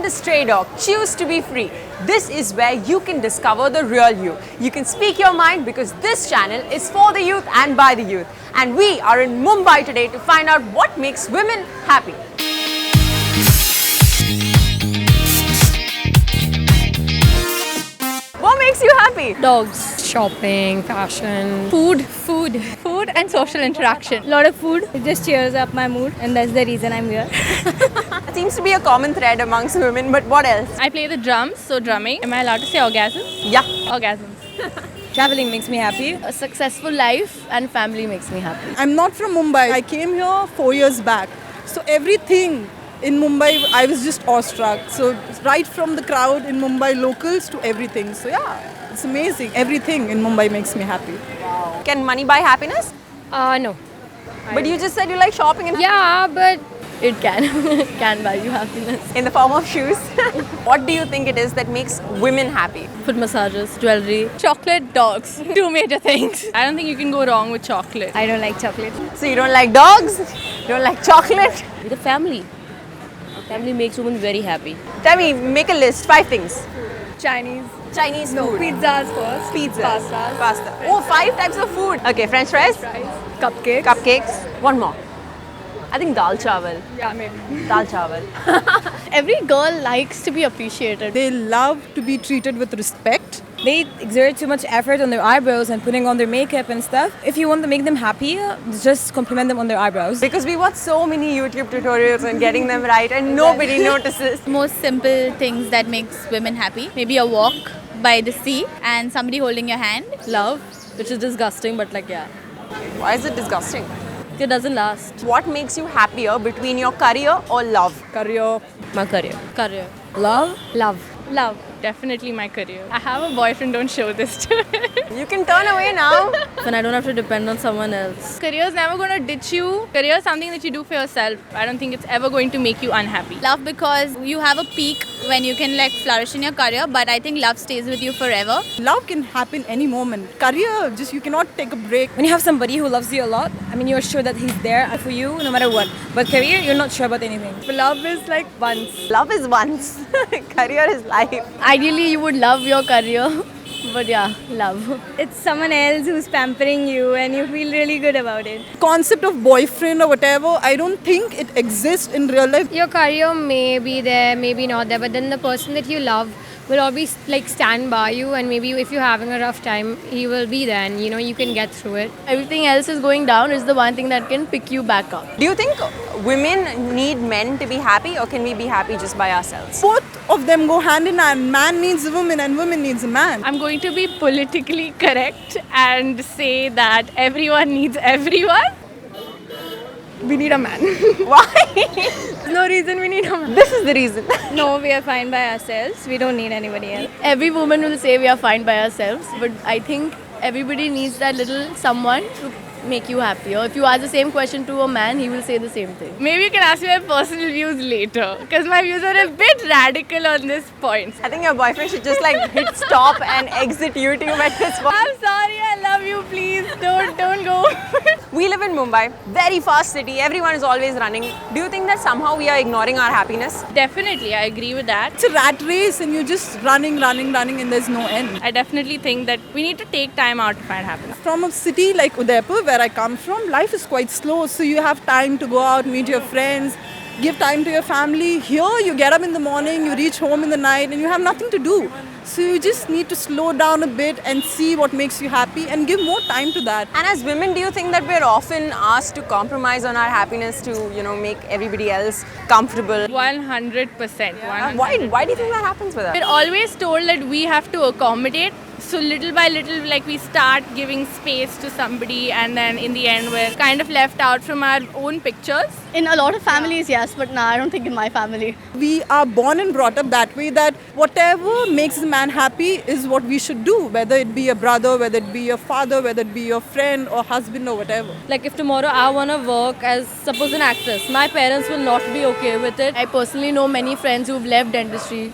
Don't the stray dog choose to be free? This is where you can discover the real you. You can speak your mind because this channel is for the youth and by the youth. And we are in Mumbai today to find out what makes women happy. What makes you happy? Dogs. Shopping, fashion, food and social interaction. A lot of food. It just cheers up my mood and that's the reason I'm here. It seems to be a common thread amongst women, but what else? I play the drums, so drumming. Am I allowed to say orgasms? Yeah. Orgasms. Traveling makes me happy. A successful life and family makes me happy. I'm not from Mumbai. I came here 4 years back. So everything in Mumbai, I was just awestruck. So right from the crowd in Mumbai, locals to everything. So yeah, it's amazing. Everything in Mumbai makes me happy. Can money buy happiness? No. But you just said you like shopping and Yeah, but it can. It can buy you happiness. in the form of shoes. What do you think it is that makes women happy? Foot massages, jewelry, chocolate, dogs. Two major things. I don't think you can go wrong with chocolate. I don't like chocolate. So you don't like dogs? You don't like chocolate? The family. Family makes women very happy. Tell me, make a list. 5 things. Chinese. Chinese food. Pizzas first. Pizza. Pastas. Pasta. Oh, 5 types of food. Okay, French fries. Cupcakes. Cupcakes. One more. I think dal chawal. Yeah, maybe. Dal chawal. Every girl likes to be appreciated. They love to be treated with respect. They exert too much effort on their eyebrows and putting on their makeup and stuff. If you want to make them happy, just compliment them on their eyebrows. Because we watch so many YouTube tutorials and getting them right and nobody notices. Most simple things that makes women happy. Maybe a walk by the sea and somebody holding your hand. Love, which is disgusting, but like, yeah, Why is it disgusting? it doesn't last. What makes you happier between your career or love? Career. My career. Career. Love? Love. Love. Definitely my career. I have a boyfriend, don't show this to him. You can turn away now. When I don't have to depend on someone else. Career is never going to ditch you. Career is something that you do for yourself. I don't think it's ever going to make you unhappy. Love because you have a peak when you can like flourish in your career, but I think love stays with you forever. Love can happen any moment. Career, just you cannot take a break. When you have somebody who loves you a lot, I mean, you're sure that he's there for you no matter what. But career, you're not sure about anything. Love is like once. Love is once. Career is life. Ideally, you would love your career. But yeah, love. It's someone else who's pampering you and you feel really good about it. Concept of boyfriend or whatever, I don't think it exists in real life. Your career may be there, maybe not there, but then the person that you love will always like stand by you, and maybe if you're having a rough time, he will be there and you can get through it. Everything else is going down is the one thing that can pick you back up. Do you think women need men to be happy or can we be happy just by ourselves? Both of them go hand in hand. Man needs a woman and woman needs a man. I'm going to be politically correct and say that everyone needs everyone. We need a man. Why? No reason we need a man. This is the reason. No, we are fine by ourselves. We don't need anybody else. Every woman will say we are fine by ourselves, but I think everybody needs that little someone to make you happier. If you ask the same question to a man, he will say the same thing. Maybe you can ask me my personal views later, because my views are a bit radical on this point. I think your boyfriend should just like hit stop and exit YouTube at this point. I'm sorry, I love you, please. Don't go. We live in Mumbai, very fast city, everyone is always running. Do you think that somehow we are ignoring our happiness? Definitely, I agree with that. It's a rat race and you're just running and there's no end. I definitely think that we need to take time out to find happiness. From a city like Udaipur, where I come from, life is quite slow. So you have time to go out, meet your friends, give time to your family. Here, you get up in the morning, you reach home in the night, and you have nothing to do. So you just need to slow down a bit and see what makes you happy and give more time to that. And as women, do you think that we're often asked to compromise on our happiness to, make everybody else comfortable? 100%. Why do you think that happens with us? We're always told that we have to accommodate. So little by little, like we start giving space to somebody, and then in the end, we're kind of left out from our own pictures. In a lot of families, yes, but no, I don't think in my family. We are born and brought up that way that whatever makes a man happy is what we should do, whether it be a brother, whether it be your father, whether it be your friend or husband or whatever. Like if tomorrow I want to work as suppose an actress, my parents will not be okay with it. I personally know many friends who've left dentistry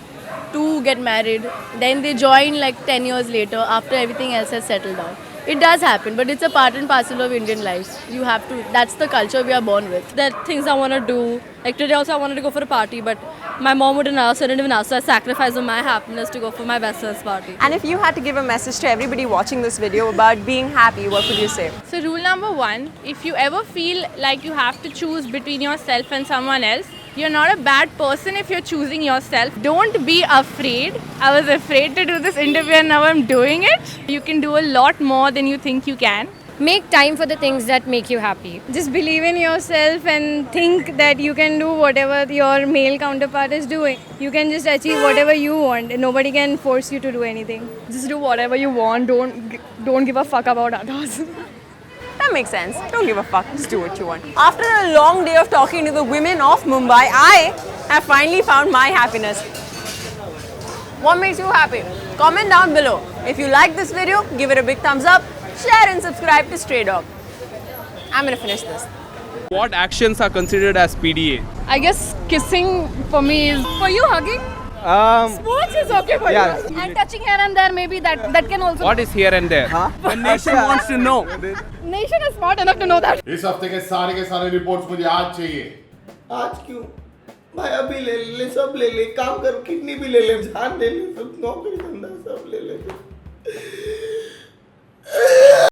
to get married. Then they join like 10 years later after everything else has settled down. It does happen, but it's a part and parcel of Indian life. You have to, that's the culture we are born with. There are things I want to do. Like today also I wanted to go for a party, but my mom wouldn't ask, I didn't even ask, so I sacrificed my happiness to go for my best friend's party. And if you had to give a message to everybody watching this video about being happy, what would you say? So rule number 1, if you ever feel like you have to choose between yourself and someone else, you're not a bad person if you're choosing yourself. Don't be afraid. I was afraid to do this interview and now I'm doing it. You can do a lot more than you think you can. Make time for the things that make you happy. Just believe in yourself and think that you can do whatever your male counterpart is doing. You can just achieve whatever you want. Nobody can force you to do anything. Just do whatever you want. Don't give a fuck about others. That makes sense. Don't give a fuck. Just do what you want. After a long day of talking to the women of Mumbai, I have finally found my happiness. What makes you happy? Comment down below. If you like this video, give it a big thumbs up, share and subscribe to Stray Dog. I'm gonna finish this. What actions are considered as PDA? I guess kissing for me is... For you, hugging? Sports is okay for you. And touching here and there, maybe that can also... What is here and there? The nation wants to know. Nation is smart enough to know that. इस हफ्ते के सारे reports मुझे आज चाहिए। आज क्यों भाई? अभी ले ले, सब ले ले, काम कर, किडनी भी ले ले, जान ले ले, सब नौकरी धंधा सब ले ले।